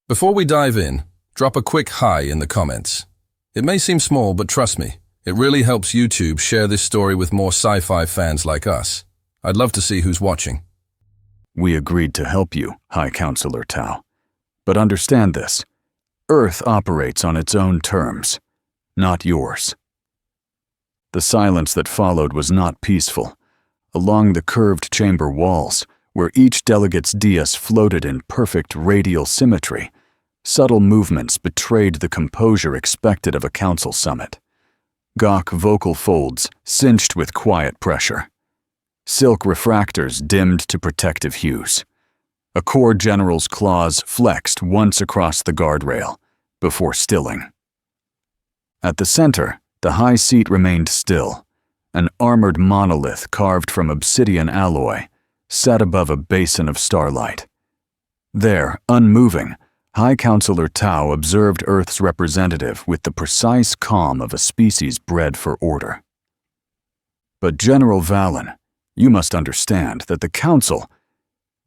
Before we dive in, drop a quick hi in the comments. It may seem small, but trust me, it really helps YouTube share this story with more sci-fi fans like us. I'd love to see who's watching. We agreed to help you, High Counselor Tau. But understand this, Earth operates on its own terms, not yours. The silence that followed was not peaceful. Along the curved chamber walls, where each delegate's dais floated in perfect radial symmetry, subtle movements betrayed the composure expected of a council summit. Gauche vocal folds cinched with quiet pressure. Silk refractors dimmed to protective hues. A corps general's claws flexed once across the guardrail, before stilling. At the center, the high seat remained still, an armored monolith carved from obsidian alloy, set above a basin of starlight. There, unmoving, High Counselor Tau observed Earth's representative with the precise calm of a species bred for order. But General Valen, you must understand that the Council—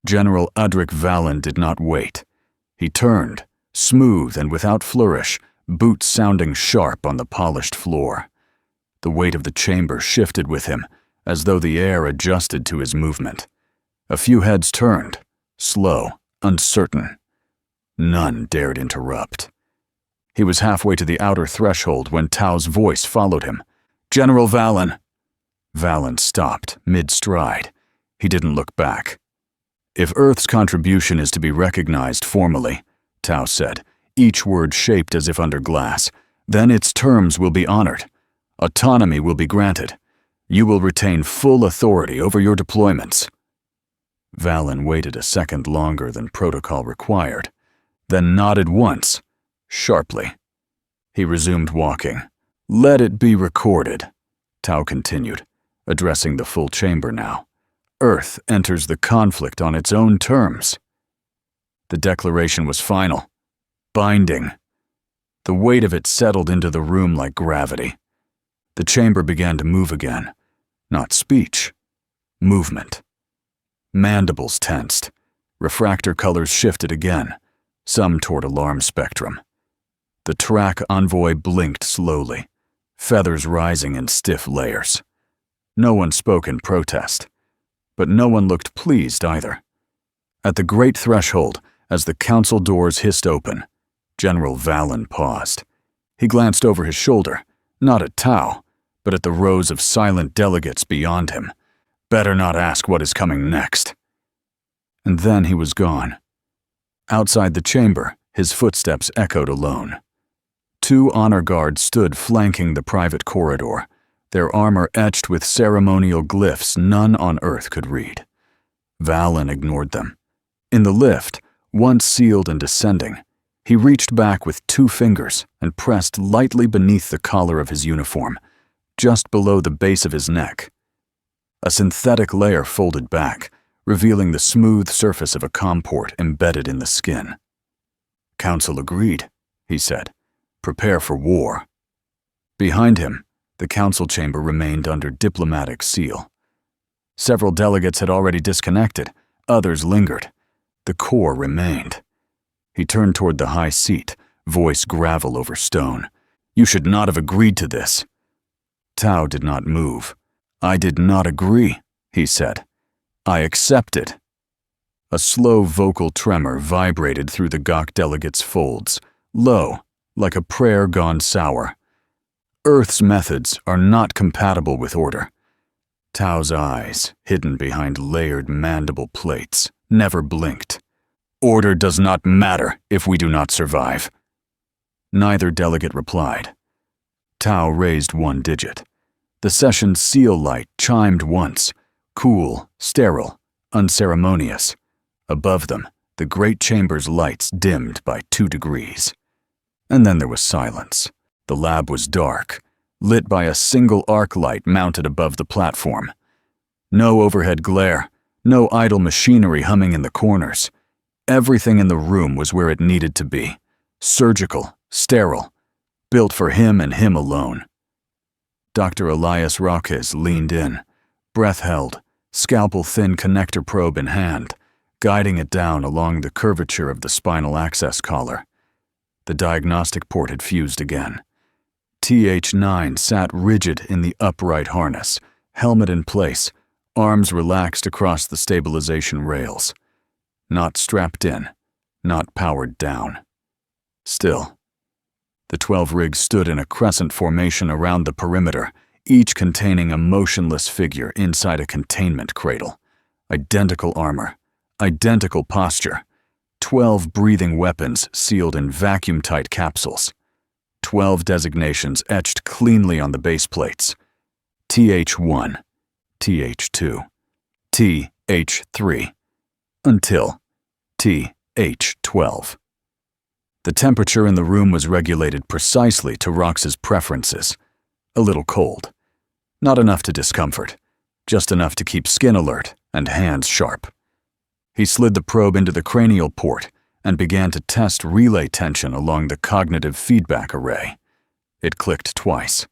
General Udric Valen did not wait. He turned, smooth and without flourish, boots sounding sharp on the polished floor. The weight of the chamber shifted with him, as though the air adjusted to his movement. A few heads turned, slow, uncertain. None dared interrupt. He was halfway to the outer threshold when Tau's voice followed him. "General Valen." Valen stopped, mid-stride. He didn't look back. "If Earth's contribution is to be recognized formally," Tau said, each word shaped as if under glass, "then its terms will be honored. Autonomy will be granted. You will retain full authority over your deployments." Valen waited a second longer than protocol required, then nodded once, sharply. He resumed walking. "Let it be recorded," Tau continued, addressing the full chamber now. "Earth enters the conflict on its own terms." The declaration was final, binding. The weight of it settled into the room like gravity. The chamber began to move again. Not speech, movement. Mandibles tensed. Refractor colors shifted again, some toward alarm spectrum. The track envoy blinked slowly, feathers rising in stiff layers. No one spoke in protest, but no one looked pleased either. At the great threshold, as the council doors hissed open, General Valen paused. He glanced over his shoulder, not at Tau, but at the rows of silent delegates beyond him. Better not ask what is coming next. And then he was gone. Outside the chamber, his footsteps echoed alone. 2 honor guards stood flanking the private corridor, their armor etched with ceremonial glyphs none on Earth could read. Valen ignored them. In the lift, once sealed and descending, he reached back with 2 fingers and pressed lightly beneath the collar of his uniform, just below the base of his neck. A synthetic layer folded back, revealing the smooth surface of a comport embedded in the skin. "Council agreed," he said. "Prepare for war." Behind him, the council chamber remained under diplomatic seal. Several delegates had already disconnected, others lingered. The core remained. He turned toward the high seat, voice gravel over stone. "You should not have agreed to this." Tau did not move. "I did not agree," he said. "I accepted." A slow vocal tremor vibrated through the gawk delegate's folds, low, like a prayer gone sour. "Earth's methods are not compatible with order." Tau's eyes, hidden behind layered mandible plates, never blinked. "Order does not matter if we do not survive." Neither delegate replied. Tau raised 1 digit. The session's seal light chimed once, cool, sterile, unceremonious. Above them, the great chamber's lights dimmed by 2 degrees. And then there was silence. The lab was dark, lit by a single arc light mounted above the platform. No overhead glare, no idle machinery humming in the corners. Everything in the room was where it needed to be, surgical, sterile, built for him and him alone. Dr. Elias Roques leaned in, breath held, scalpel-thin connector probe in hand, guiding it down along the curvature of the spinal access collar. The diagnostic port had fused again. TH9 sat rigid in the upright harness, helmet in place, arms relaxed across the stabilization rails. Not strapped in, not powered down. Still, the 12 rigs stood in a crescent formation around the perimeter, each containing a motionless figure inside a containment cradle. Identical armor, identical posture, 12 breathing weapons sealed in vacuum-tight capsules. 12 designations etched cleanly on the base plates. TH1, TH2, TH3, until TH12. The temperature in the room was regulated precisely to Rox's preferences. A little cold. Not enough to discomfort, just enough to keep skin alert and hands sharp. He slid the probe into the cranial port and began to test relay tension along the cognitive feedback array. It clicked twice.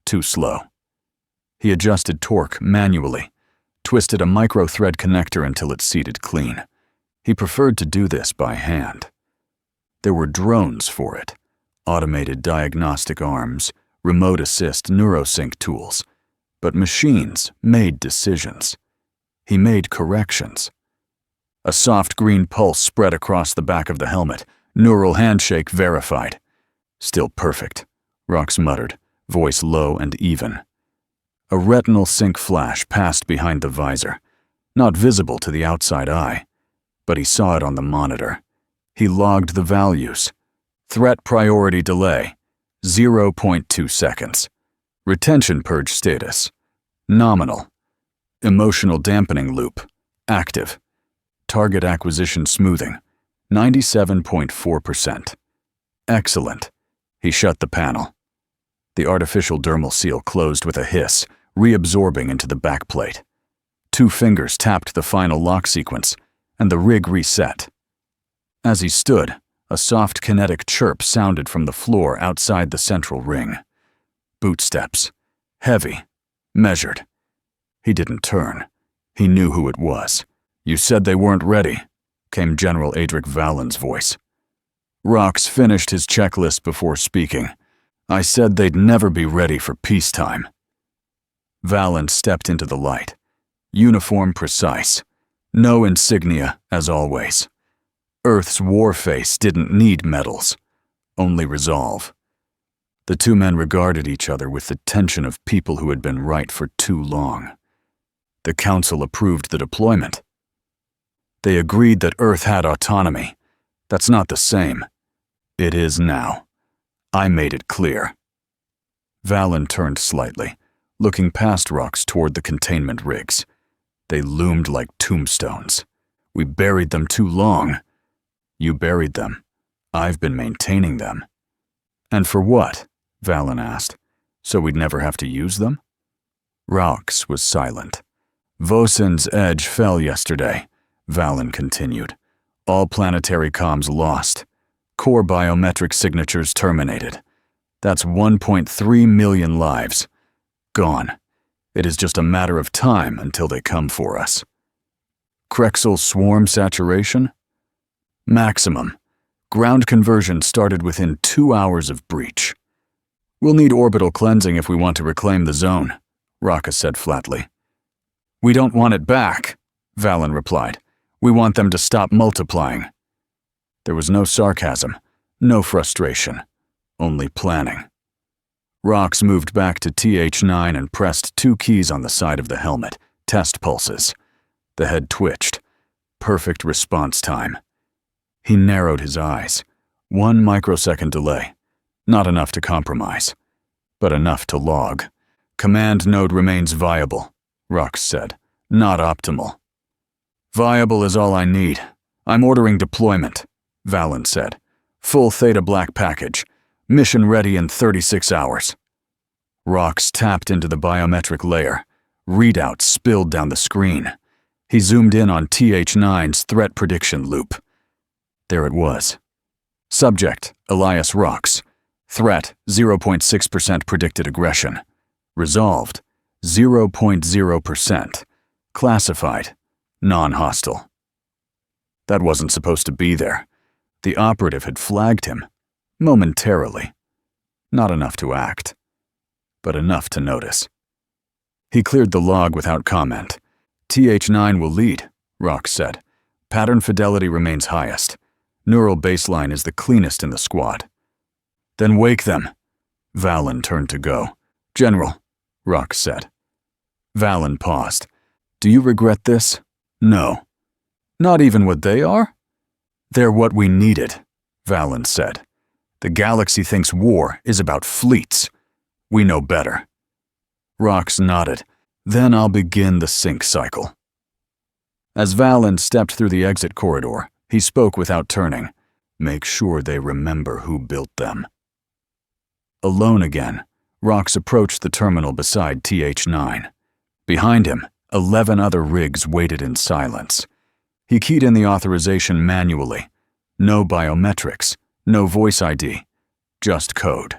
Too slow. He adjusted torque manually, twisted a micro-thread connector until it seated clean. He preferred to do this by hand. There were drones for it, automated diagnostic arms, remote assist neurosync tools, but machines made decisions. He made corrections. A soft green pulse spread across the back of the helmet, neural handshake verified. Still perfect, Rox muttered, voice low and even. A retinal sync flash passed behind the visor, not visible to the outside eye, but he saw it on the monitor. He logged the values. Threat priority delay, 0.2 seconds. Retention purge status, nominal. Emotional dampening loop, active. Target acquisition smoothing, 97.4%. Excellent. He shut the panel. The artificial dermal seal closed with a hiss, reabsorbing into the backplate. 2 fingers tapped the final lock sequence, and the rig reset. As he stood, a soft kinetic chirp sounded from the floor outside the central ring. Boot steps. Heavy. Measured. He didn't turn. He knew who it was. "You said they weren't ready," came General Adric Valen's voice. Rox finished his checklist before speaking. "I said they'd never be ready for peacetime." Valen stepped into the light. Uniform precise. No insignia, as always. Earth's war face didn't need medals, only resolve. The 2 men regarded each other with the tension of people who had been right for too long. The Council approved the deployment. They agreed that Earth had autonomy. That's not the same. It is now. I made it clear. Valen turned slightly, looking past Rox toward the containment rigs. They loomed like tombstones. "We buried them too long." "You buried them. I've been maintaining them." "And for what?" Valen asked. "So we'd never have to use them?" Rox was silent. "Vosen's edge fell yesterday," Valen continued. "All planetary comms lost. Core biometric signatures terminated. That's 1.3 million lives. Gone. It is just a matter of time until they come for us." Krexel swarm saturation? Maximum. Ground conversion started within 2 hours of breach. "We'll need orbital cleansing if we want to reclaim the zone," Raka said flatly. "We don't want it back," Valen replied. "We want them to stop multiplying." There was no sarcasm, no frustration, only planning. Rox moved back to TH9 and pressed 2 keys on the side of the helmet, test pulses. The head twitched. Perfect response time. He narrowed his eyes. 1 microsecond delay. Not enough to compromise, but enough to log. "Command node remains viable," Rox said. "Not optimal." "Viable is all I need. I'm ordering deployment," Valen said. "Full Theta Black package. Mission ready in 36 hours. Rox tapped into the biometric layer. Readouts spilled down the screen. He zoomed in on TH9's threat prediction loop. There it was. Subject, Elias Rox. Threat, 0.6% predicted aggression. Resolved, 0.0%. Classified, non-hostile. That wasn't supposed to be there. The operative had flagged him. Momentarily. Not enough to act, but enough to notice. He cleared the log without comment. TH9 will lead, Rox said. Pattern fidelity remains highest. Neural baseline is the cleanest in the squad. Then wake them. Valen turned to go. General, Rox said. Valen paused. Do you regret this? No. Not even what they are? They're what we needed, Valen said. The galaxy thinks war is about fleets. We know better. Rox nodded. Then I'll begin the sync cycle. As Valen stepped through the exit corridor, he spoke without turning. Make sure they remember who built them. Alone again, Rox approached the terminal beside TH9. Behind him, 11 other rigs waited in silence. He keyed in the authorization manually. No biometrics, no voice ID, just code.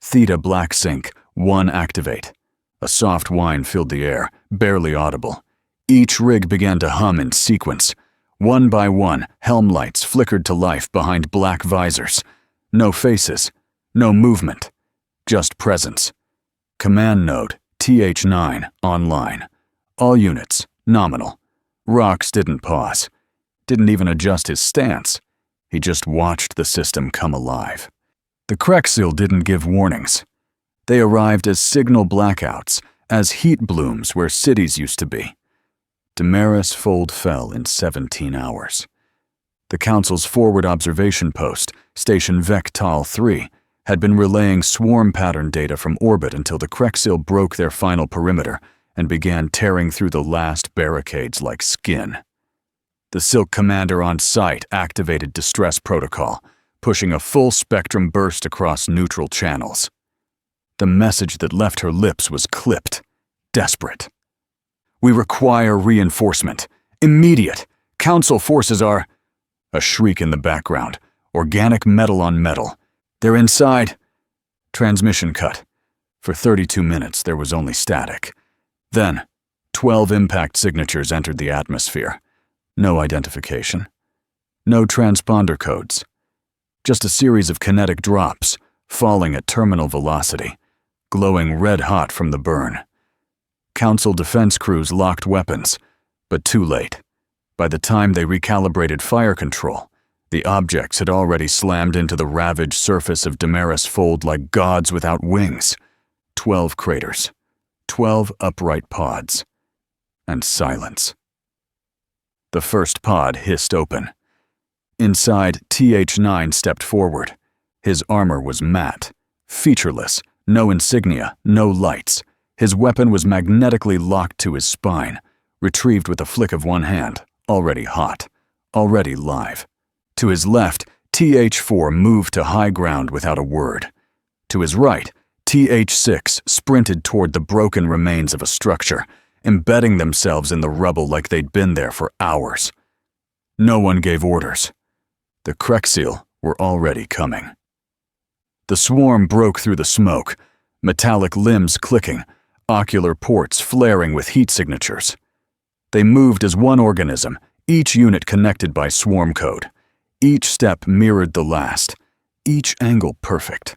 THETA Black Sync 1 activate. A soft whine filled the air, barely audible. Each rig began to hum in sequence. One by one, helm lights flickered to life behind black visors. No faces, no movement, just presence. Command node, TH9, online. All units, nominal. Rox didn't pause. Didn't even adjust his stance. He just watched the system come alive. The Krexil didn't give warnings. They arrived as signal blackouts, as heat blooms where cities used to be. Damaris Fold fell in 17 hours. The Council's forward observation post, Station Vectal 3, had been relaying swarm pattern data from orbit until the Krexil broke their final perimeter and began tearing through the last barricades like skin. The Silk commander on site activated distress protocol, pushing a full-spectrum burst across neutral channels. The message that left her lips was clipped, desperate. We require reinforcement. Immediate. Council forces are... A shriek in the background. Organic metal on metal. They're inside. Transmission cut. For 32 minutes, there was only static. Then, 12 impact signatures entered the atmosphere. No identification. No transponder codes. Just a series of kinetic drops, falling at terminal velocity, glowing red-hot from the burn. Council defense crews locked weapons, but too late. By the time they recalibrated fire control, the objects had already slammed into the ravaged surface of Damaris Fold like gods without wings. 12 craters, 12 upright pods, and silence. The first pod hissed open. Inside, TH9 stepped forward. His armor was matte, featureless, no insignia, no lights. His weapon was magnetically locked to his spine, retrieved with a flick of one hand, already hot, already live. To his left, TH4 moved to high ground without a word. To his right, TH6 sprinted toward the broken remains of a structure, embedding themselves in the rubble like they'd been there for hours. No one gave orders. The Krexil were already coming. The swarm broke through the smoke, metallic limbs clicking, ocular ports flaring with heat signatures. They moved as one organism, each unit connected by swarm code. Each step mirrored the last, each angle perfect.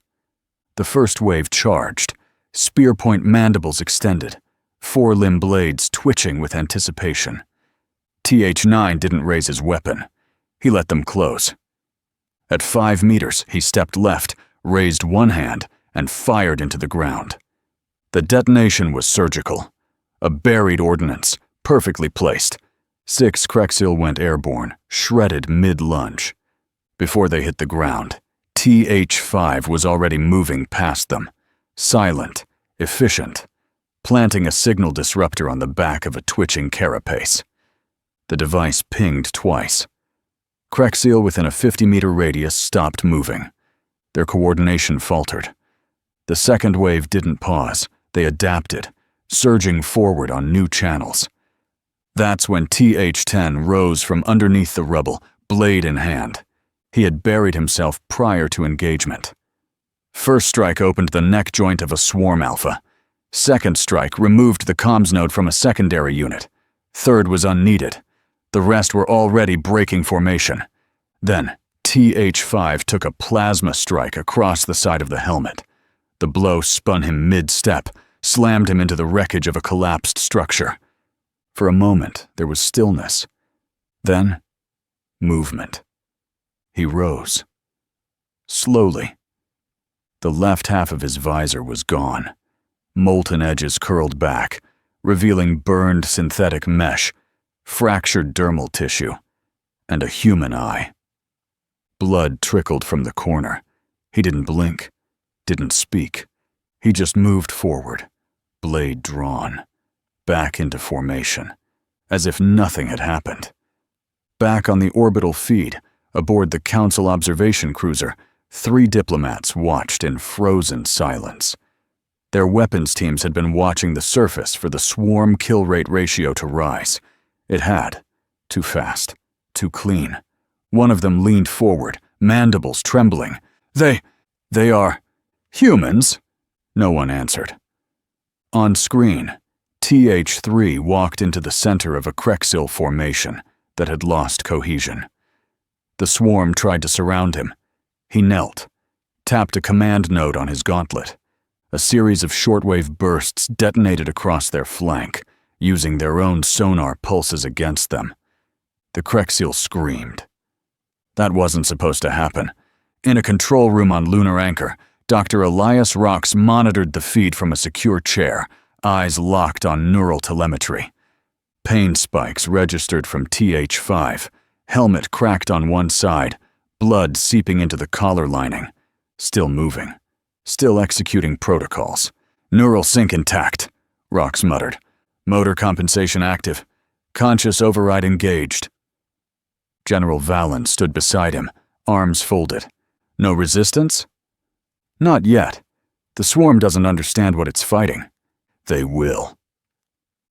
The first wave charged, spear-point mandibles extended, four-limb blades twitching with anticipation. TH9 didn't raise his weapon. He let them close. At 5 meters, he stepped left, raised one hand, and fired into the ground. The detonation was surgical. A buried ordnance, perfectly placed. 6 Krexil went airborne, shredded mid-lunge. Before they hit the ground, TH5 was already moving past them, silent, efficient, planting a signal disruptor on the back of a twitching carapace. The device pinged twice. Krexil within a 50-meter radius stopped moving. Their coordination faltered. The second wave didn't pause. They adapted, surging forward on new channels. That's when TH10 rose from underneath the rubble, blade in hand. He had buried himself prior to engagement. First strike opened the neck joint of a swarm alpha. Second strike removed the comms node from a secondary unit. Third was unneeded. The rest were already breaking formation. Then, TH5 took a plasma strike across the side of the helmet. The blow spun him mid-step, slammed him into the wreckage of a collapsed structure. For a moment, there was stillness. Then, movement. He rose. Slowly. The left half of his visor was gone. Molten edges curled back, revealing burned synthetic mesh, fractured dermal tissue, and a human eye. Blood trickled from the corner. He didn't blink, didn't speak. He just moved forward, blade drawn, back into formation, as if nothing had happened. Back on the orbital feed, aboard the Council observation cruiser, 3 diplomats watched in frozen silence. Their weapons teams had been watching the surface for the swarm kill rate ratio to rise. It had. Too fast. Too clean. One of them leaned forward, mandibles trembling. They are humans? No one answered. On screen, TH3 walked into the center of a Krexil formation that had lost cohesion. The swarm tried to surround him. He knelt, tapped a command node on his gauntlet. A series of shortwave bursts detonated across their flank, using their own sonar pulses against them. The Krexil screamed. That wasn't supposed to happen. In a control room on Lunar Anchor, Dr. Elias Rox monitored the feed from a secure chair, eyes locked on neural telemetry. Pain spikes registered from TH5, helmet cracked on one side, blood seeping into the collar lining. Still moving. Still executing protocols. Neural sync intact, Rox muttered. Motor compensation active. Conscious override engaged. General Valen stood beside him, arms folded. No resistance? Not yet. The swarm doesn't understand what it's fighting. They will.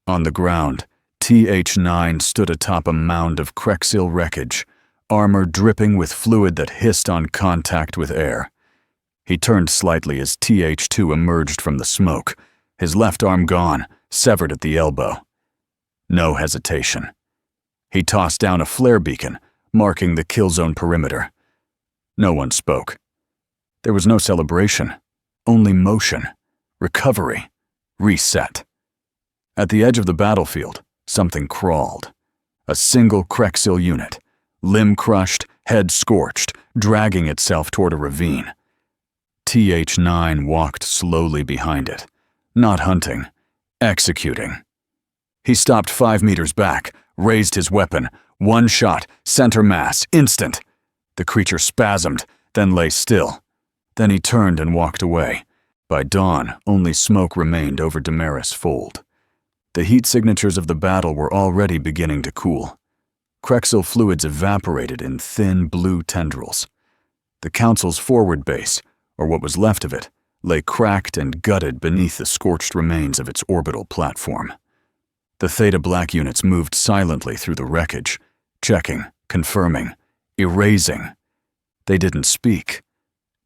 On the ground, TH9 stood atop a mound of Krexil wreckage, armor dripping with fluid that hissed on contact with air. He turned slightly as TH2 emerged from the smoke, his left arm gone, severed at the elbow. No hesitation. He tossed down a flare beacon, marking the kill zone perimeter. No one spoke. There was no celebration, only motion, recovery, reset. At the edge of the battlefield, something crawled. A single Krexil unit, limb crushed, head scorched, dragging itself toward a ravine. TH9 walked slowly behind it, not hunting, executing. He stopped 5 meters back, raised his weapon. One shot, center mass, instant. The creature spasmed, then lay still. Then he turned and walked away. By dawn, only smoke remained over Damaris Fold. The heat signatures of the battle were already beginning to cool. Krexil fluids evaporated in thin blue tendrils. The Council's forward base, or what was left of it, lay cracked and gutted beneath the scorched remains of its orbital platform. The Theta Black units moved silently through the wreckage, checking, confirming, erasing. They didn't speak,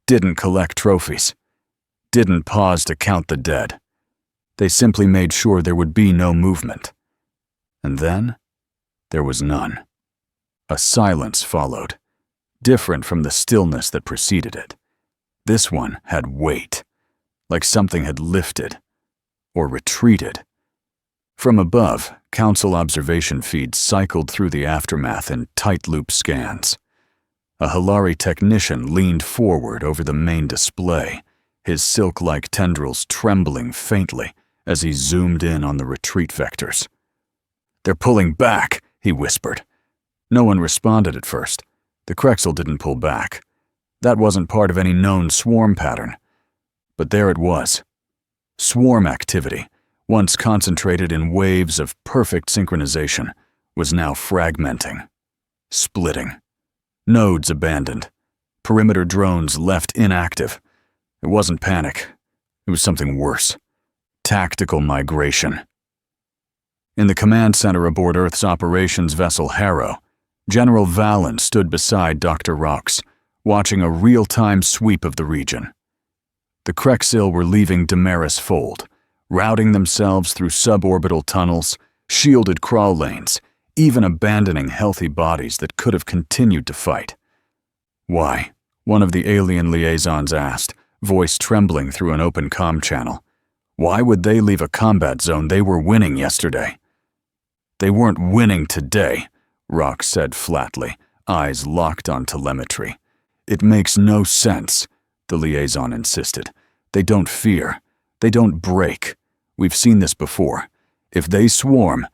didn't collect trophies, didn't pause to count the dead. They simply made sure there would be no movement. And then, there was none. A silence followed, different from the stillness that preceded it. This one had weight, like something had lifted or retreated. From above, Council observation feeds cycled through the aftermath in tight-loop scans. A Hilari technician leaned forward over the main display, his silk-like tendrils trembling faintly as he zoomed in on the retreat vectors. "They're pulling back," he whispered. No one responded at first. The Krexil didn't pull back. That wasn't part of any known swarm pattern. But there it was. Swarm activity, once concentrated in waves of perfect synchronization, was now fragmenting, splitting. Nodes abandoned. Perimeter drones left inactive. It wasn't panic. It was something worse. Tactical migration. In the command center aboard Earth's operations vessel Harrow, General Valen stood beside Dr. Rox, watching a real-time sweep of the region. The Krexil were leaving Damaris Fold, routing themselves through suborbital tunnels, shielded crawl lanes, even abandoning healthy bodies that could have continued to fight. Why? One of the alien liaisons asked, voice trembling through an open comm channel. Why would they leave a combat zone they were winning yesterday? They weren't winning today, Rock said flatly, eyes locked on telemetry. It makes no sense, the liaison insisted. They don't fear. They don't break. We've seen this before. If they swarm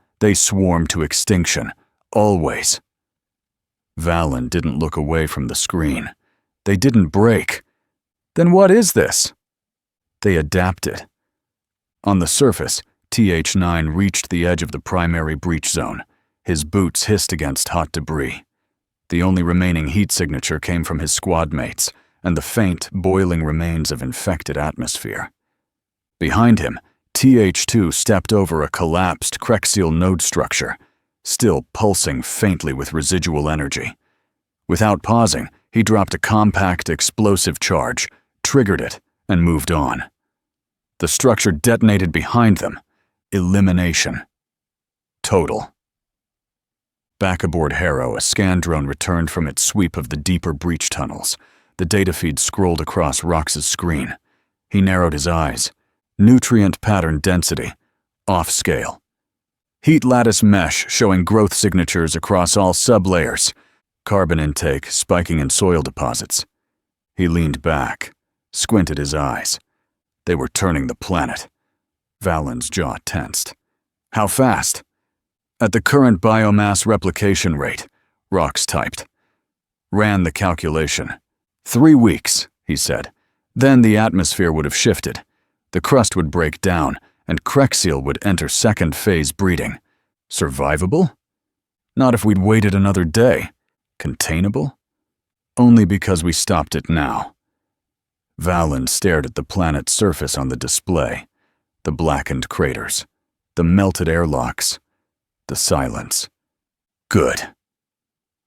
to extinction. Always. Valen didn't look away from the screen. They didn't break. Then what is this? They adapted. On the surface, TH9 reached the edge of the primary breach zone. His boots hissed against hot debris. The only remaining heat signature came from his squad mates and the faint, boiling remains of infected atmosphere. Behind him, TH2 stepped over a collapsed Krexial node structure, still pulsing faintly with residual energy. Without pausing, he dropped a compact, explosive charge, triggered it, and moved on. The structure detonated behind them. Elimination. Total. Back aboard Harrow, a scan drone returned from its sweep of the deeper breach tunnels. The data feed scrolled across Rox's screen. He narrowed his eyes. Nutrient pattern density. Off scale. Heat lattice mesh showing growth signatures across all sublayers. Carbon intake spiking in soil deposits. He leaned back, squinted his eyes. They were turning the planet. Valen's jaw tensed. How fast? At the current biomass replication rate, Rox typed. Ran the calculation. 3 weeks, he said. Then the atmosphere would have shifted. The crust would break down, and Krexial would enter second phase breeding. Survivable? Not if we'd waited another day. Containable? Only because we stopped it now. Valen stared at the planet's surface on the display. The blackened craters. The melted airlocks. The silence. Good.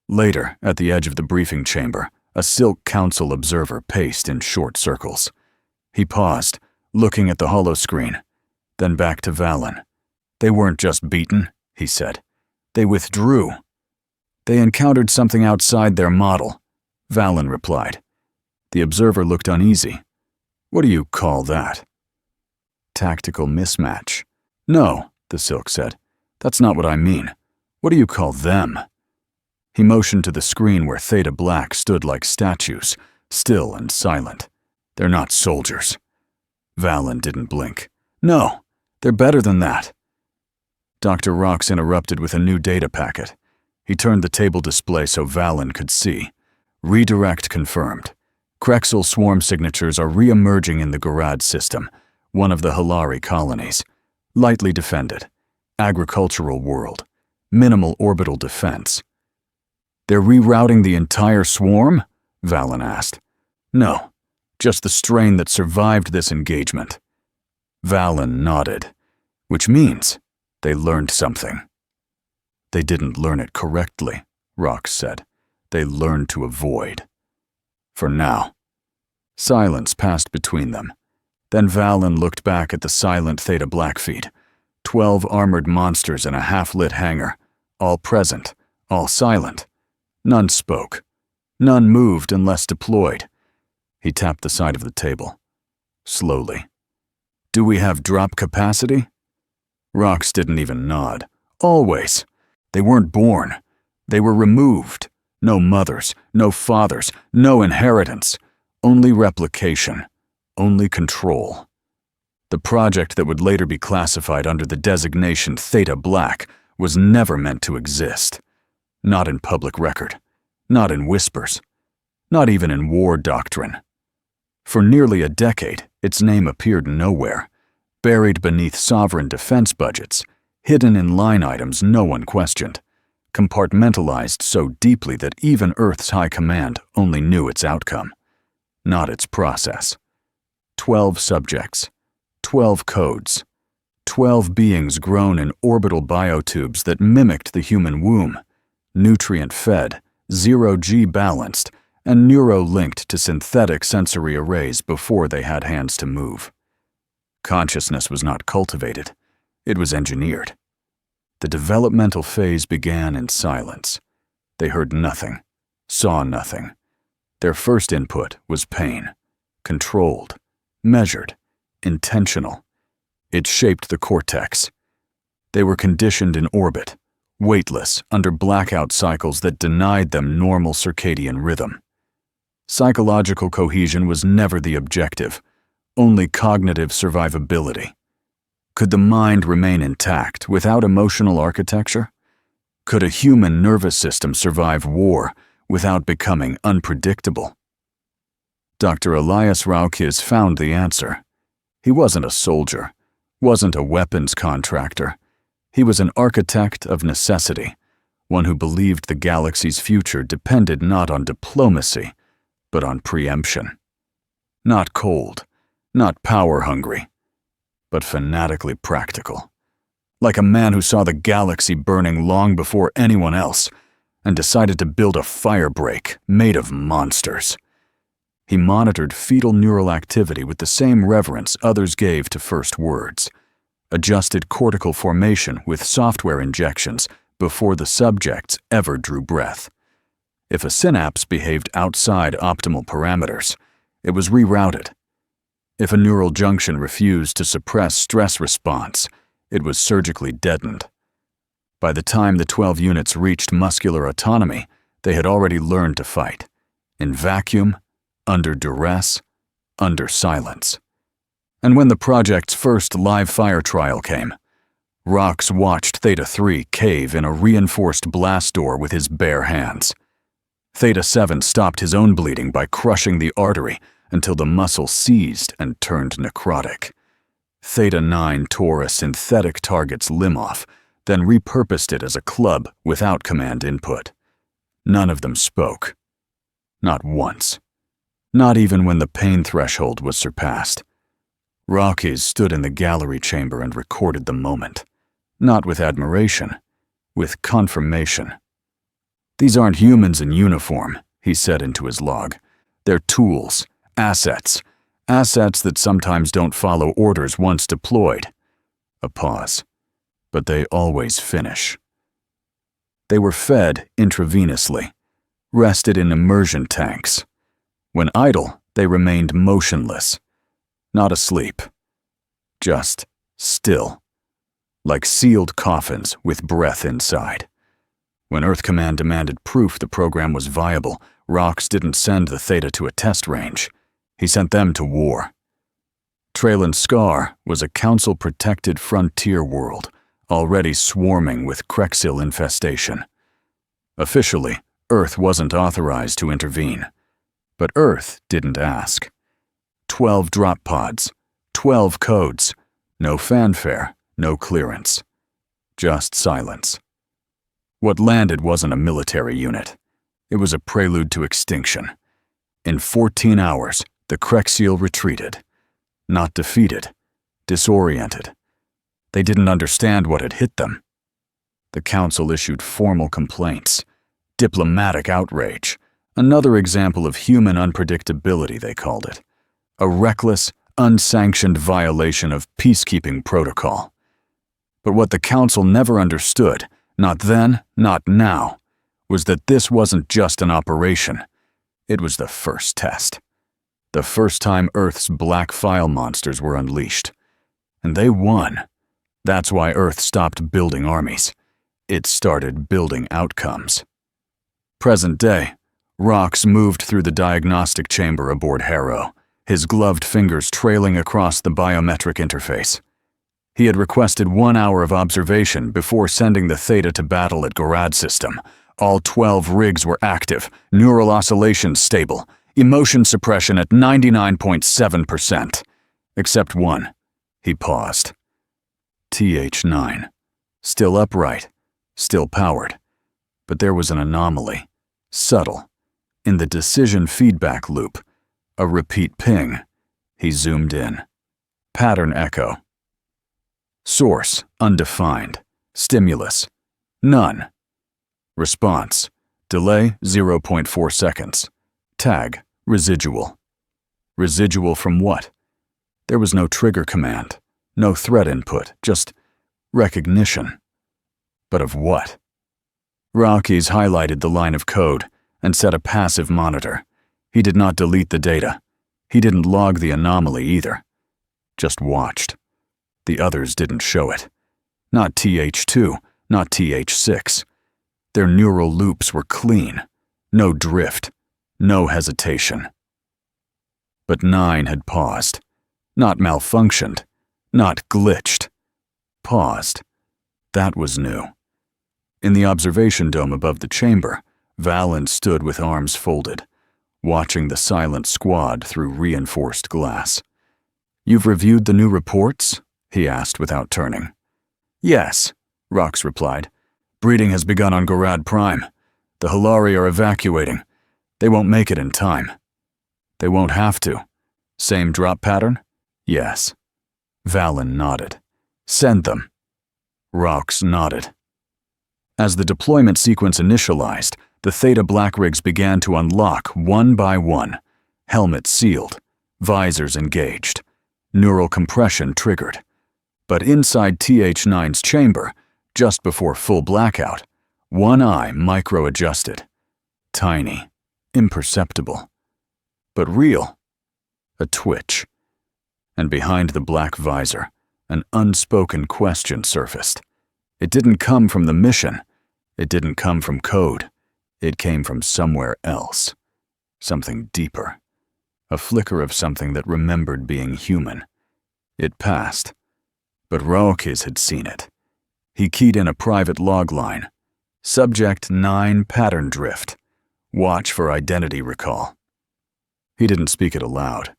Later, at the edge of the briefing chamber, a Silk Council observer paced in short circles. He paused, looking at the holoscreen, then back to Valen. They weren't just beaten, he said. They withdrew. They encountered something outside their model, Valen replied. The observer looked uneasy. What do you call that? Tactical mismatch. No, the Silk said. That's not what I mean. What do you call them? He motioned to the screen where Theta Black stood like statues, still and silent. They're not soldiers. Valen didn't blink. No, they're better than that. Dr. Rox interrupted with a new data packet. He turned the table display so Valen could see. Redirect confirmed. Krexial swarm signatures are re-emerging in the Garad system, one of the Hilari colonies. Lightly defended. Agricultural world. Minimal orbital defense. They're rerouting the entire swarm? Valen asked. No, just the strain that survived this engagement. Valen nodded, which means they learned something. They didn't learn it correctly, Rox said. They learned to avoid. For now. Silence passed between them. Then Valen looked back at the silent Theta Black feed. 12 armored monsters in a half-lit hangar, all present, all silent. None spoke. None moved unless deployed. He tapped the side of the table. Slowly. Do we have drop capacity? Rox didn't even nod. Always. They weren't born. They were removed. No mothers, no fathers, no inheritance. Only replication. Only control. The project that would later be classified under the designation Theta Black was never meant to exist. Not in public record. Not in whispers. Not even in war doctrine. For nearly a decade, its name appeared nowhere, buried beneath sovereign defense budgets, hidden in line items no one questioned, compartmentalized so deeply that even Earth's high command only knew its outcome, not its process. 12 subjects, 12 codes, 12 beings grown in orbital biotubes that mimicked the human womb, nutrient-fed, zero-G balanced, and neuro-linked to synthetic sensory arrays before they had hands to move. Consciousness was not cultivated. It was engineered. The developmental phase began in silence. They heard nothing, saw nothing. Their first input was pain, controlled, measured, intentional. It shaped the cortex. They were conditioned in orbit, weightless under blackout cycles that denied them normal circadian rhythm. Psychological cohesion was never the objective, only cognitive survivability. Could the mind remain intact without emotional architecture? Could a human nervous system survive war without becoming unpredictable? Dr. Elias Raukes found the answer. He wasn't a soldier, wasn't a weapons contractor. He was an architect of necessity, one who believed the galaxy's future depended not on diplomacy, but on preemption. Not cold, not power-hungry, but fanatically practical. Like a man who saw the galaxy burning long before anyone else and decided to build a firebreak made of monsters. He monitored fetal neural activity with the same reverence others gave to first words, adjusted cortical formation with software injections before the subjects ever drew breath. If a synapse behaved outside optimal parameters, it was rerouted. If a neural junction refused to suppress stress response, it was surgically deadened. By the time the 12 units reached muscular autonomy, they had already learned to fight. In vacuum, under duress, under silence. And when the project's first live fire trial came, Rox watched Theta 3 cave in a reinforced blast door with his bare hands. Theta 7 stopped his own bleeding by crushing the artery until the muscle seized and turned necrotic. Theta 9 tore a synthetic target's limb off, then repurposed it as a club without command input. None of them spoke. Not once. Not even when the pain threshold was surpassed. Raukes stood in the gallery chamber and recorded the moment. Not with admiration, with confirmation. "These aren't humans in uniform," he said into his log. "They're tools, assets that sometimes don't follow orders once deployed." A pause. "But they always finish." They were fed intravenously, rested in immersion tanks. When idle, they remained motionless, not asleep, just still, like sealed coffins with breath inside. When Earth Command demanded proof the program was viable, Rox didn't send the Theta to a test range. He sent them to war. Traylon Scar was a council-protected frontier world, already swarming with Krexil infestation. Officially, Earth wasn't authorized to intervene. But Earth didn't ask. 12 drop pods, 12 codes, no fanfare, no clearance. Just silence. What landed wasn't a military unit. It was a prelude to extinction. In 14 hours, the Krexil retreated. Not defeated, disoriented. They didn't understand what had hit them. The Council issued formal complaints. Diplomatic outrage. Another example of human unpredictability, they called it. A reckless, unsanctioned violation of peacekeeping protocol. But what the Council never understood, not then, not now, was that this wasn't just an operation. It was the first test. The first time Earth's black file monsters were unleashed. And they won. That's why Earth stopped building armies. It started building outcomes. Present day, Rox moved through the diagnostic chamber aboard Harrow, his gloved fingers trailing across the biometric interface. He had requested 1 hour of observation before sending the Theta to battle at Gorad system. All 12 rigs were active, neural oscillations stable, emotion suppression at 99.7%. Except one. He paused. TH9. Still upright, still powered. But there was an anomaly. Subtle. In the decision feedback loop. A repeat ping. He zoomed in. Pattern echo. Source, undefined. Stimulus, none. Response, delay 0.4 seconds. Tag, residual. Residual from what? There was no trigger command, no threat input, just recognition. But of what? Rockies highlighted the line of code and set a passive monitor. He did not delete the data. He didn't log the anomaly either. Just watched. The others didn't show it. Not TH2, not TH6. Their neural loops were clean. No drift. No hesitation. But 9 had paused. Not malfunctioned. Not glitched. Paused. That was new. In the observation dome above the chamber, Valen stood with arms folded, watching the silent squad through reinforced glass. "You've reviewed the new reports?" he asked without turning. "Yes," Rox replied. "Breeding has begun on Gorad Prime. The Hilari are evacuating. They won't make it in time." "They won't have to. Same drop pattern?" "Yes." Valen nodded. "Send them." Rox nodded. As the deployment sequence initialized, the Theta black rigs began to unlock one by one. Helmets sealed, visors engaged, neural compression triggered. But inside TH9's chamber, just before full blackout, one eye micro-adjusted. Tiny, imperceptible, but real. A twitch. And behind the black visor, an unspoken question surfaced. It didn't come from the mission. It didn't come from code. It came from somewhere else. Something deeper. A flicker of something that remembered being human. It passed. But Raokis had seen it. He keyed in a private log line. Subject 9 pattern drift. Watch for identity recall. He didn't speak it aloud.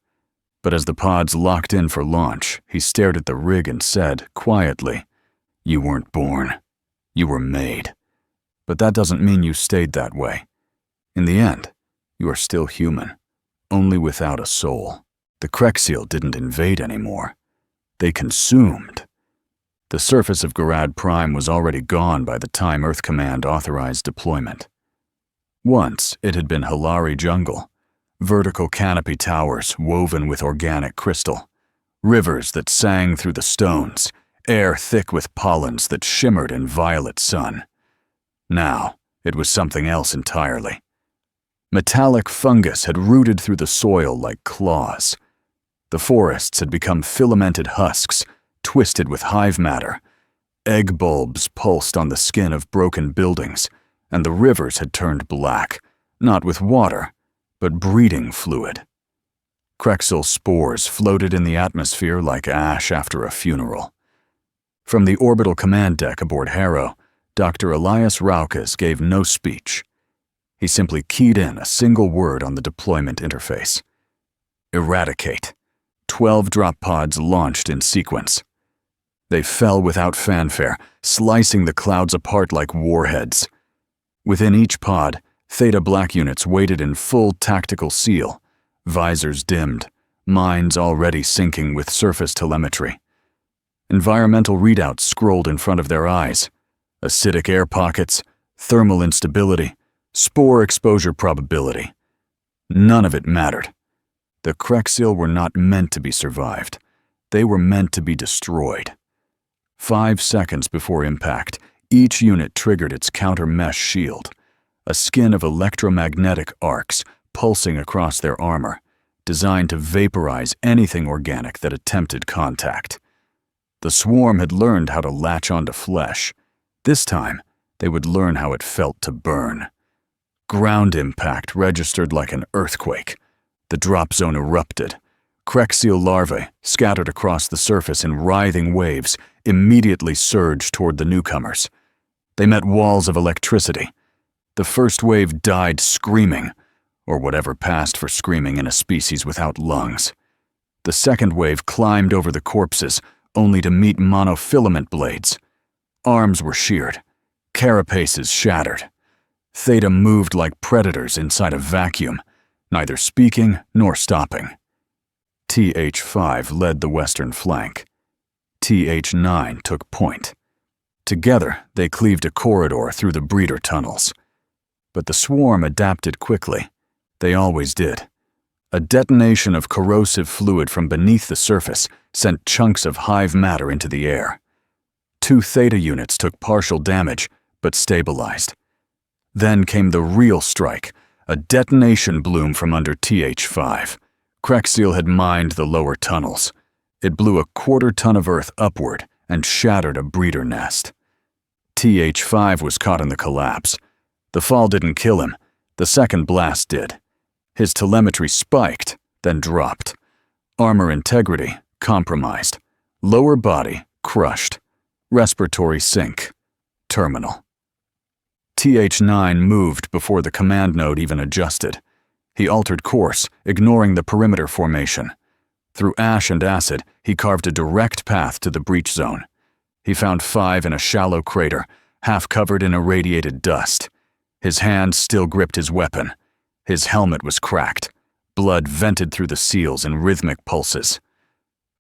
But as the pods locked in for launch, he stared at the rig and said, quietly, "You weren't born. You were made. But that doesn't mean you stayed that way. In the end, you are still human, only without a soul." The Krexil didn't invade anymore. They consumed. The surface of Gorad Prime was already gone by the time Earth Command authorized deployment. Once, it had been Hilari jungle. Vertical canopy towers woven with organic crystal. Rivers that sang through the stones. Air thick with pollens that shimmered in violet sun. Now, it was something else entirely. Metallic fungus had rooted through the soil like claws. The forests had become filamented husks, twisted with hive matter. Egg bulbs pulsed on the skin of broken buildings, and the rivers had turned black, not with water, but breeding fluid. Krexil spores floated in the atmosphere like ash after a funeral. From the orbital command deck aboard Harrow, Dr. Elias Raukas gave no speech. He simply keyed in a single word on the deployment interface. Eradicate. 12 drop pods launched in sequence. They fell without fanfare, slicing the clouds apart like warheads. Within each pod, Theta black units waited in full tactical seal, visors dimmed, minds already syncing with surface telemetry. Environmental readouts scrolled in front of their eyes. Acidic air pockets, thermal instability, spore exposure probability. None of it mattered. The Krexil were not meant to be survived. They were meant to be destroyed. 5 seconds before impact, each unit triggered its counter-mesh shield, a skin of electromagnetic arcs pulsing across their armor, designed to vaporize anything organic that attempted contact. The swarm had learned how to latch onto flesh. This time, they would learn how it felt to burn. Ground impact registered like an earthquake. The drop zone erupted. Krexil larvae, scattered across the surface in writhing waves, immediately surged toward the newcomers. They met walls of electricity. The first wave died screaming, or whatever passed for screaming in a species without lungs. The second wave climbed over the corpses, only to meet monofilament blades. Arms were sheared, carapaces shattered. Theta moved like predators inside a vacuum, neither speaking nor stopping. TH5 led the western flank. TH9 took point. Together, they cleaved a corridor through the breeder tunnels. But the swarm adapted quickly. They always did. A detonation of corrosive fluid from beneath the surface sent chunks of hive matter into the air. 2 Theta units took partial damage, but stabilized. Then came the real strike, a detonation bloom from under TH5. Krexil had mined the lower tunnels. It blew a quarter-ton of earth upward and shattered a breeder nest. TH5 was caught in the collapse. The fall didn't kill him. The second blast did. His telemetry spiked, then dropped. Armor integrity compromised. Lower body crushed. Respiratory sink. Terminal. TH9 moved before the command node even adjusted. He altered course, ignoring the perimeter formation. Through ash and acid, he carved a direct path to the breach zone. He found 5 in a shallow crater, half covered in irradiated dust. His hand still gripped his weapon. His helmet was cracked. Blood vented through the seals in rhythmic pulses.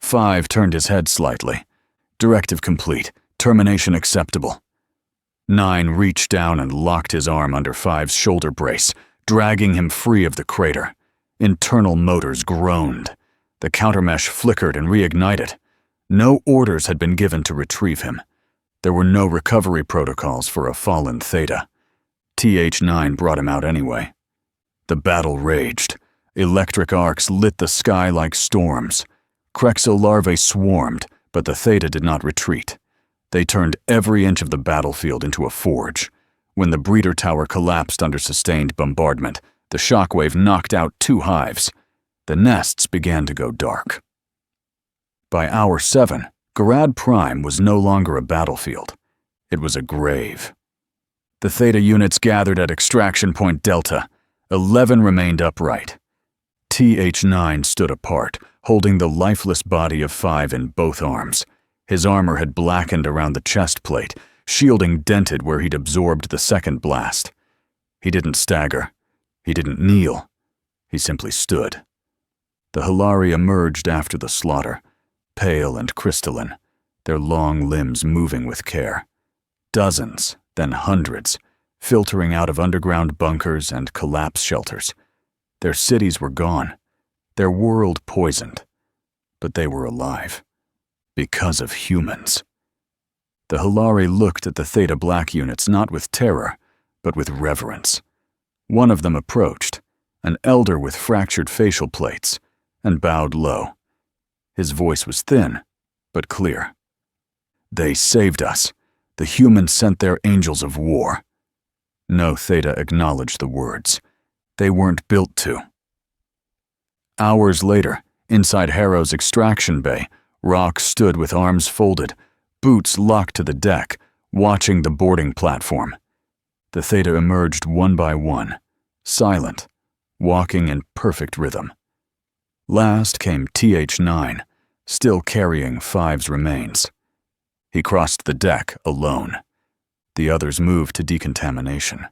5 turned his head slightly. Directive complete. Termination acceptable. 9 reached down and locked his arm under 5's shoulder brace, dragging him free of the crater. Internal motors groaned. The countermesh flickered and reignited. No orders had been given to retrieve him. There were no recovery protocols for a fallen Theta. TH9 brought him out anyway. The battle raged. Electric arcs lit the sky like storms. Krexil larvae swarmed, but the Theta did not retreat. They turned every inch of the battlefield into a forge. When the breeder tower collapsed under sustained bombardment, the shockwave knocked out 2 hives. The nests began to go dark. By hour 7, Garad Prime was no longer a battlefield. It was a grave. The Theta units gathered at Extraction Point Delta. 11 remained upright. TH9 stood apart, holding the lifeless body of 5 in both arms. His armor had blackened around the chest plate, shielding dented where he'd absorbed the second blast. He didn't stagger. He didn't kneel. He simply stood. The Hilari emerged after the slaughter, pale and crystalline, their long limbs moving with care. Dozens, then hundreds, filtering out of underground bunkers and collapse shelters. Their cities were gone, their world poisoned, but they were alive. Because of humans. The Hilari looked at the Theta Black units not with terror, but with reverence. One of them approached, an elder with fractured facial plates, and bowed low. His voice was thin, but clear. They saved us. The humans sent their angels of war. No Theta acknowledged the words. They weren't built to. Hours later, inside Harrow's extraction bay, Rock stood with arms folded, boots locked to the deck, watching the boarding platform. The Theta emerged one by one, silent, walking in perfect rhythm. Last came TH9, still carrying 5's remains. He crossed the deck alone. The others moved to decontamination.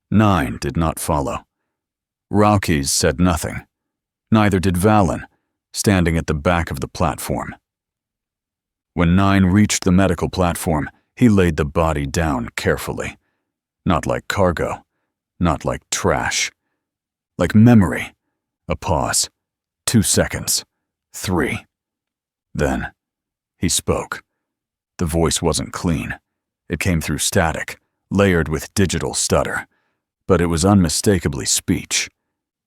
9 did not follow. Raukes said nothing. Neither did Valen, standing at the back of the platform. When 9 reached the medical platform, he laid the body down carefully. Not like cargo, not like trash. Like memory. A pause. 2 seconds. 3. Then, he spoke. The voice wasn't clean. It came through static, layered with digital stutter. But it was unmistakably speech.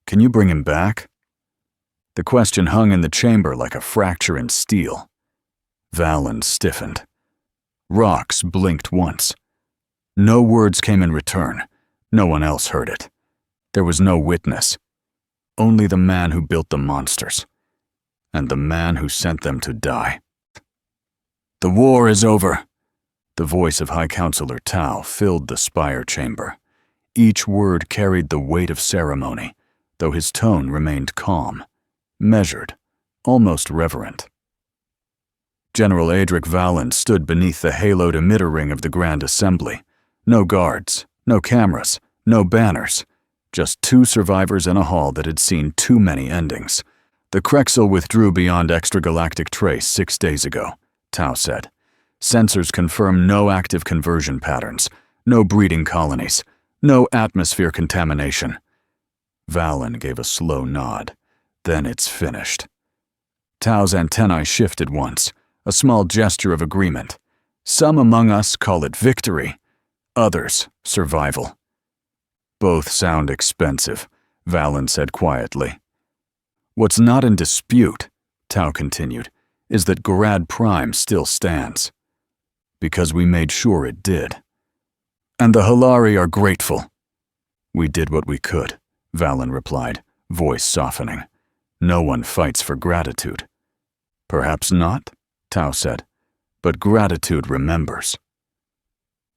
Can you bring him back? The question hung in the chamber like a fracture in steel. Valen stiffened. Rox blinked once. No words came in return. No one else heard it. There was no witness. Only the man who built the monsters. And the man who sent them to die. The war is over. The voice of High Counselor Tau filled the spire chamber. Each word carried the weight of ceremony, though his tone remained calm, measured, almost reverent. General Adric Valen stood beneath the haloed emitter ring of the Grand Assembly. No guards, no cameras, no banners. Just 2 survivors in a hall that had seen too many endings. The Krexil withdrew beyond extragalactic trace 6 days ago, Tau said. Sensors confirm no active conversion patterns, no breeding colonies, no atmosphere contamination. Valen gave a slow nod. Then it's finished. Tau's antennae shifted once, a small gesture of agreement. Some among us call it victory, others survival. Both sound expensive, Valen said quietly. What's not in dispute, Tau continued, is that Grad Prime still stands. Because we made sure it did. And the Halari are grateful. We did what we could, Valen replied, voice softening. No one fights for gratitude. Perhaps not, Tau said, but gratitude remembers.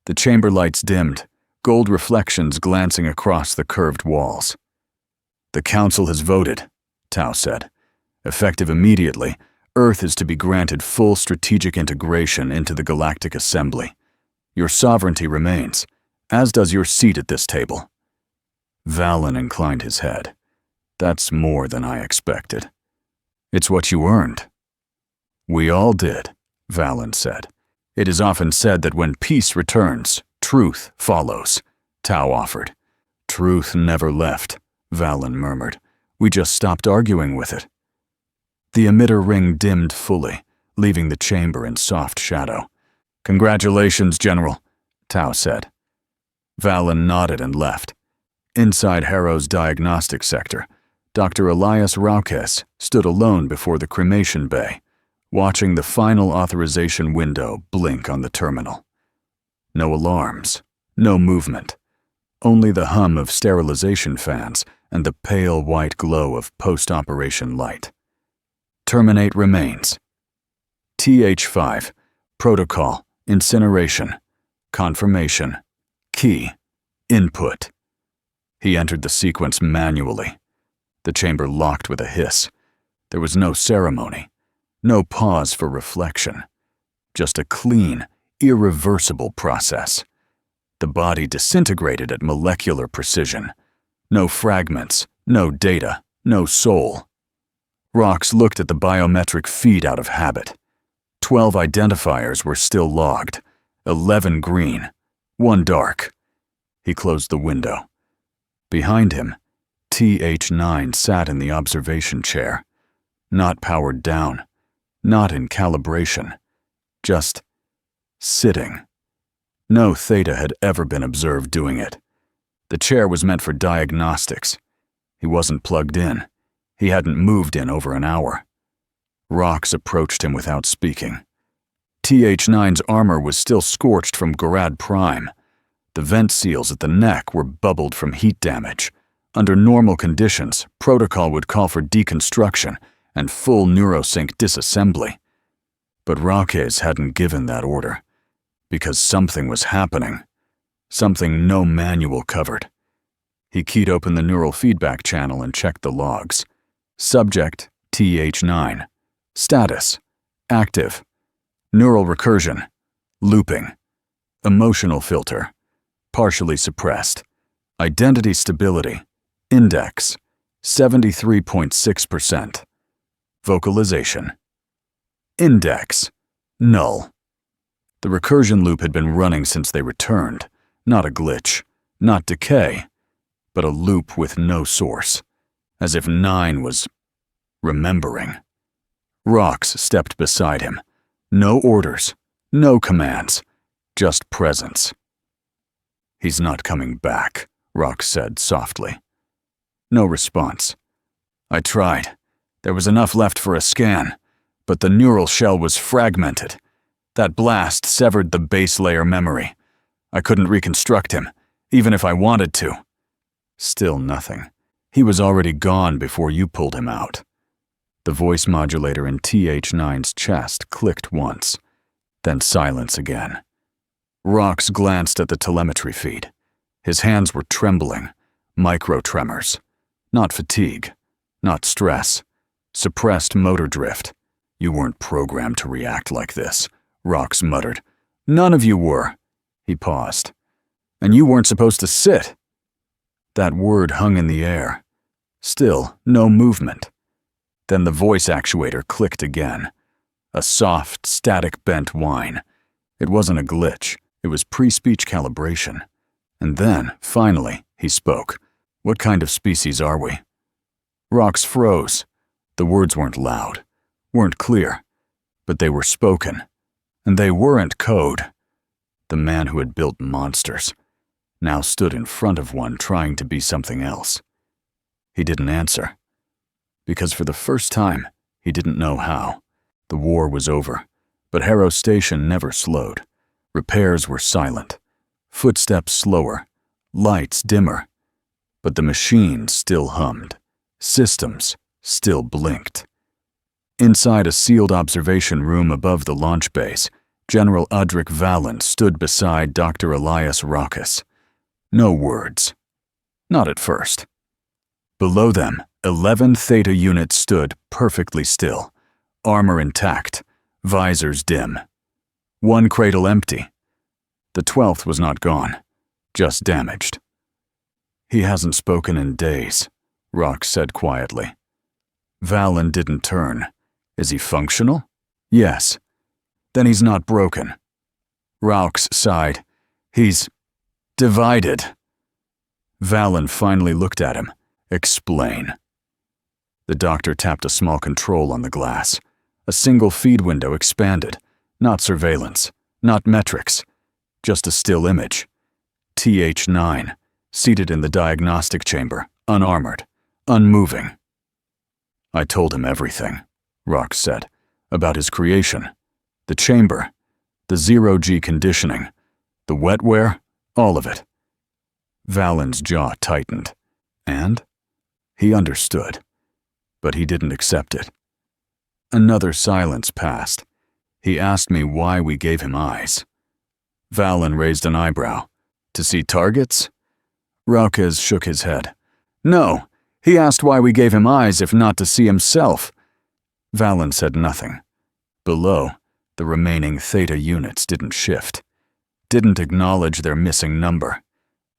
The chamber lights dimmed, gold reflections glancing across the curved walls. The Council has voted, Tau said. Effective immediately, Earth is to be granted full strategic integration into the Galactic Assembly. Your sovereignty remains, as does your seat at this table. Valen inclined his head. That's more than I expected. It's what you earned. We all did, Valen said. It is often said that when peace returns, truth follows, Tau offered. Truth never left, Valen murmured. We just stopped arguing with it. The emitter ring dimmed fully, leaving the chamber in soft shadow. Congratulations, General, Tau said. Valen nodded and left. Inside Harrow's diagnostic sector, Dr. Elias Raukes stood alone before the cremation bay, watching the final authorization window blink on the terminal. No alarms, no movement, only the hum of sterilization fans and the pale white glow of post-operation light. Terminate remains. TH5, protocol, incineration, confirmation, key, input. He entered the sequence manually. The chamber locked with a hiss. There was no ceremony, no pause for reflection, just a clean, irreversible process. The body disintegrated at molecular precision. No fragments, no data, no soul. Rox looked at the biometric feed out of habit. 12 identifiers were still logged, 11 green, 1 dark. He closed the window. Behind him, TH9 sat in the observation chair, not powered down, not in calibration, just sitting. No THETA had ever been observed doing it. The chair was meant for diagnostics. He wasn't plugged in. He hadn't moved in over an hour. Rox approached him without speaking. TH9's armor was still scorched from Grad Prime. The vent seals at the neck were bubbled from heat damage. Under normal conditions, protocol would call for deconstruction and full neurosync disassembly. But Raukes hadn't given that order, because something was happening, something no manual covered. He keyed open the neural feedback channel and checked the logs. Subject, TH9. Status, active. Neural recursion, looping. Emotional filter, partially suppressed. Identity stability, index, 73.6%. Vocalization, index, null. The recursion loop had been running since they returned. Not a glitch, not decay, but a loop with no source, as if 9 was remembering. Rox stepped beside him. No orders, no commands, just presence. He's not coming back, Rox said softly. No response. I tried. There was enough left for a scan, but the neural shell was fragmented. That blast severed the base layer memory. I couldn't reconstruct him, even if I wanted to. Still nothing. He was already gone before you pulled him out. The voice modulator in TH9's chest clicked once, then silence again. Rox glanced at the telemetry feed. His hands were trembling, micro-tremors. Not fatigue, not stress, suppressed motor drift. You weren't programmed to react like this, Rox muttered. None of you were. He paused. And you weren't supposed to sit. That word hung in the air. Still, no movement. Then the voice actuator clicked again. A soft, static bent whine. It wasn't a glitch. It was pre-speech calibration. And then, finally, he spoke. What kind of species are we? Rox froze. The words weren't loud, weren't clear, but they were spoken. And they weren't code. The man who had built monsters now stood in front of one trying to be something else. He didn't answer, because for the first time, he didn't know how. The war was over, but Harrow Station never slowed. Repairs were silent, footsteps slower, lights dimmer, but the machines still hummed, systems still blinked. Inside a sealed observation room above the launch base, General Udric Valen stood beside Dr. Elias Raucus. No words. Not at first. Below them, 11 Theta units stood perfectly still, armor intact, visors dim. One cradle empty. The 12th was not gone, just damaged. He hasn't spoken in days, Rox said quietly. Valen didn't turn. Is he functional? Yes. Then he's not broken. Raux sighed. He's divided. Valen finally looked at him. Explain. The doctor tapped a small control on the glass. A single feed window expanded. Not surveillance, not metrics, just a still image. TH9, seated in the diagnostic chamber, unarmored, unmoving. I told him everything, Rox said, about his creation, the chamber, the zero-G conditioning, the wetware, all of it. Valen's jaw tightened. And? He understood, but he didn't accept it. Another silence passed. He asked me why we gave him eyes. Valen raised an eyebrow. To see targets? Raucus shook his head. No, he asked why we gave him eyes if not to see himself. Valen said nothing. Below, the remaining Theta units didn't shift, didn't acknowledge their missing number.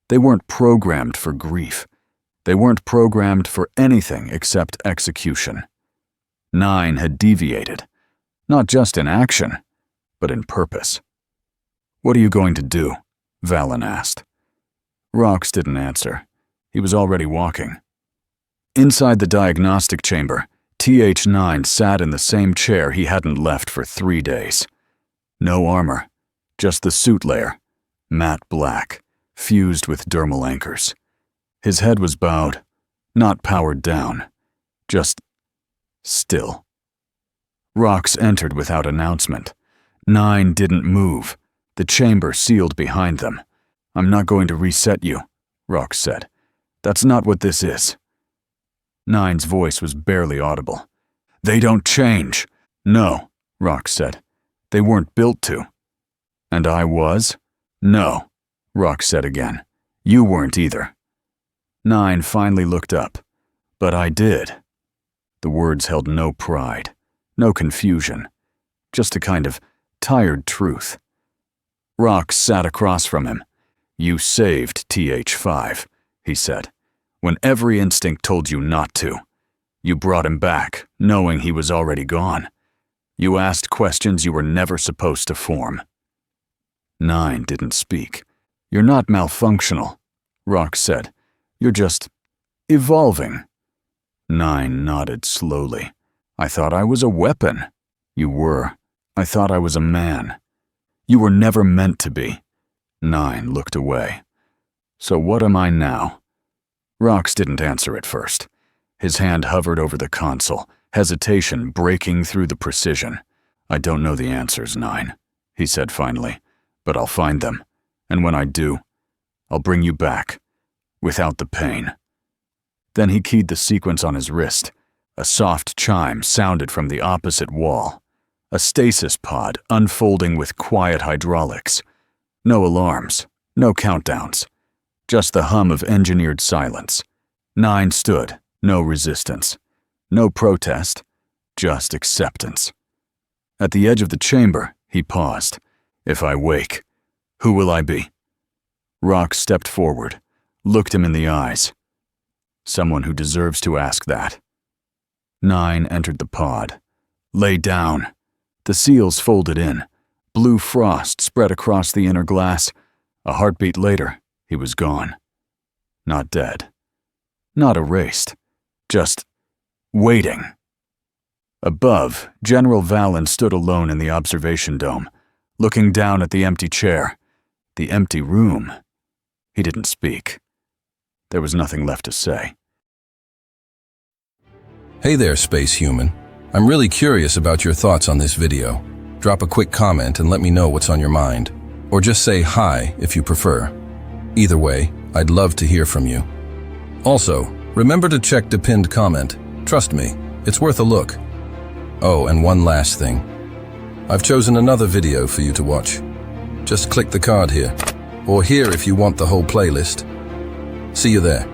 They weren't programmed for grief. They weren't programmed for anything except execution. 9 had deviated, not just in action, but in purpose. What are you going to do? Valen asked. Rox didn't answer. He was already walking. Inside the diagnostic chamber, TH9 sat in the same chair he hadn't left for 3 days. No armor, just the suit layer, matte black, fused with dermal anchors. His head was bowed, not powered down, just still. Rox entered without announcement. 9 didn't move. The chamber sealed behind them. I'm not going to reset you, Rox said. That's not what this is. 9's voice was barely audible. They don't change. No, Rox said. They weren't built to. And I was? No, Rox said again. You weren't either. 9 finally looked up. But I did. The words held no pride, no confusion, just a kind of tired truth. Rox sat across from him. You saved TH5, he said, when every instinct told you not to. You brought him back, knowing he was already gone. You asked questions you were never supposed to form. 9 didn't speak. You're not malfunctional, Rox said. You're just evolving. 9 nodded slowly. I thought I was a weapon. You were. I thought I was a man. You were never meant to be. 9 looked away. So what am I now? Rox didn't answer at first. His hand hovered over the console, hesitation breaking through the precision. I don't know the answers, 9, he said finally, but I'll find them. And when I do, I'll bring you back, without the pain. Then he keyed the sequence on his wrist. A soft chime sounded from the opposite wall. A stasis pod unfolding with quiet hydraulics. No alarms, no countdowns. Just the hum of engineered silence. 9 stood, no resistance. No protest, just acceptance. At the edge of the chamber, he paused. If I wake, who will I be? Rox stepped forward, looked him in the eyes. Someone who deserves to ask that. 9 entered the pod. Lay down. The seals folded in. Blue frost spread across the inner glass. A heartbeat later, he was gone. Not dead. Not erased. Just waiting. Above, General Valen stood alone in the observation dome, looking down at the empty chair, the empty room. He didn't speak. There was nothing left to say. Hey there, space human. I'm really curious about your thoughts on this video. Drop a quick comment and let me know what's on your mind. Or just say hi if you prefer. Either way, I'd love to hear from you. Also, remember to check the pinned comment. Trust me, it's worth a look. Oh, and one last thing. I've chosen another video for you to watch. Just click the card here. Or here if you want the whole playlist. See you there.